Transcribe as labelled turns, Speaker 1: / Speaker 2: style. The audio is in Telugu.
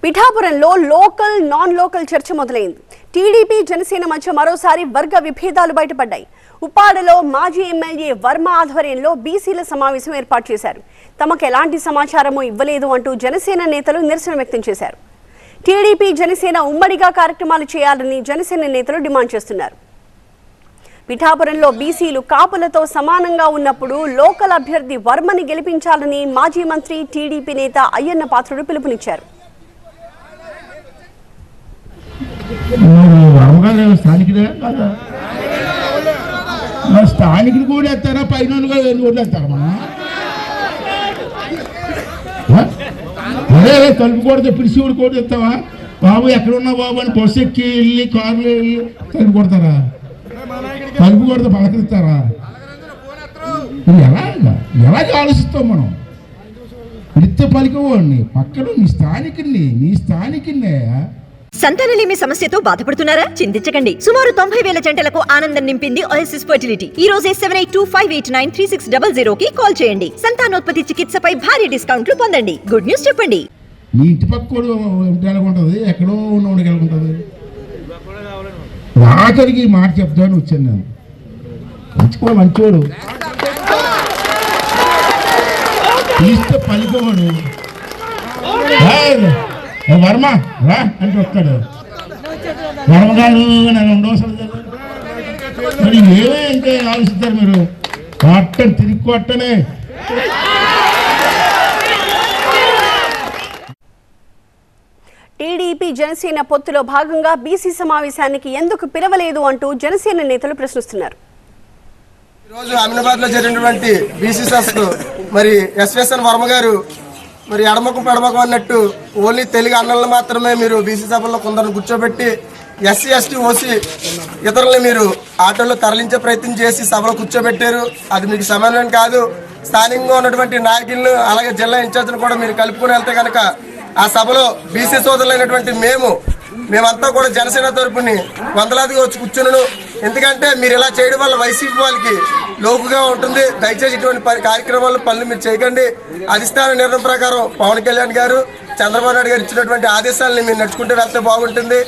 Speaker 1: పిఠాపురంలో లోకల్ నాన్ లోకల్ చర్చ మొదలైంది. టీడీపీ జనసేన మధ్య మరోసారి వర్గ విభేదాలు బయటపడ్డాయి. ఉప్పాడలో మాజీ ఎమ్మెల్యే వర్మ ఆధ్వర్యంలో బీసీల సమావేశం ఏర్పాటు చేశారు. తమకు ఎలాంటి సమాచారమూ ఇవ్వలేదు అంటూ జనసేన నేతలు నిరసన వ్యక్తం చేశారు. టీడీపీ జనసేన ఉమ్మడిగా కార్యక్రమాలు చేయాలని జనసేన నేతలు డిమాండ్ చేస్తున్నారు. పిఠాపురంలో బీసీలు కాపులతో సమానంగా ఉన్నప్పుడు లోకల్ అభ్యర్థి వర్మని గెలిపించాలని మాజీ మంత్రి టీడీపీ నేత అయ్యన్న పాత్రుడు పిలుపునిచ్చారు.
Speaker 2: స్థానికులు కూడా ఎత్తారా, పైన వదిలేస్తారా? అదే కలుపుకూడదు, ఎప్పుడు శివుడు కూడా ఎత్తావా బాబు, ఎక్కడున్నా బాబు అని బస్సు ఎక్కి వెళ్ళి కార్లు వెళ్ళి కలుపు కొడతారా? కలుపుకూడదు, పలకరిస్తారా? ఎలాగ ఆలోచిస్తాం మనం? ఇడితే పలికవాడిని పక్కన నీ స్థానికున్నే.
Speaker 3: సంతానలేమి సమస్యతో బాధపడుతున్నారా? చింతించకండి. సుమారు 90,000 జంటలకు ఆనందం నింపింది ఓఎస్ఎస్ ఫర్టిలిటీ. ఈ రోజే 7825893600 కి కాల్ చేయండి. సంతానోత్పత్తి చికిత్సపై భారీ డిస్కౌంట్లు పొందండి. గుడ్ న్యూస్ చెప్పండి.
Speaker 2: మీ ఇంటి పక్క ఎలాగుంటది, ఎక్కడో ఉన్నవాడికి ఎలాగుంటది? ఆఖరికి ఈ మాట చెప్తాను వచ్చాను నేను. మంచివాడు తీస్తే పలికేవాడు. వర్మ రా అంటే వస్తాడు. వర్మ గారు ఉండవసరం మరి ఏమే ఇంకా ఆలోచిస్తారు మీరు? కొట్టని తిరిగి కొట్టనే.
Speaker 1: టీడీపీ జనసేన పొత్తులో భాగంగా బీసీ సమావేశానికి ఎందుకు పిలవలేదు అంటూ జనసేన నేతలు ప్రశ్నిస్తున్నారు.
Speaker 4: ఈరోజు అమీనాబాద్ లో జరిగినటువంటి బీసీ సభకు మరి ఎస్వేసన్ వర్మ గారు మరి ఎడమకం పెడమకం అన్నట్టు ఓన్లీ తెలుగు అన్నలను మాత్రమే మీరు బీసీ సభల్లో కొందరు కూర్చోబెట్టి ఎస్సీ ఎస్టీ ఓసీ ఇతరులని మీరు ఆటోల్లో తరలించే ప్రయత్నం చేసి సభలో కూర్చోబెట్టారు. అది మీకు సమానం కాదు. స్థానికంగా ఉన్నటువంటి నాయకులను అలాగే జిల్లా ఇన్ఛార్జ్ను కూడా మీరు కలుపుకొని వెళ్తే కనుక ఆ సభలో బీసీ సోదరులైనటువంటి మేమంతా కూడా జనసేన తరపుని వందలాదిగా వచ్చి కూర్చున్నాను. ఎందుకంటే మీరు ఇలా చేయడం వల్ల వైసీపీ వాళ్ళకి లోపుగా ఉంటుంది. దయచేసి ఇటువంటి కార్యక్రమాలు పనులు మీరు చేయకండి. అధిష్టాన నిర్ణయం ప్రకారం పవన్ కళ్యాణ్ గారు, చంద్రబాబు నాయుడు గారు ఇచ్చినటువంటి ఆదేశాలని మీరు నడుచుకుంటూ వెళ్తే బాగుంటుంది.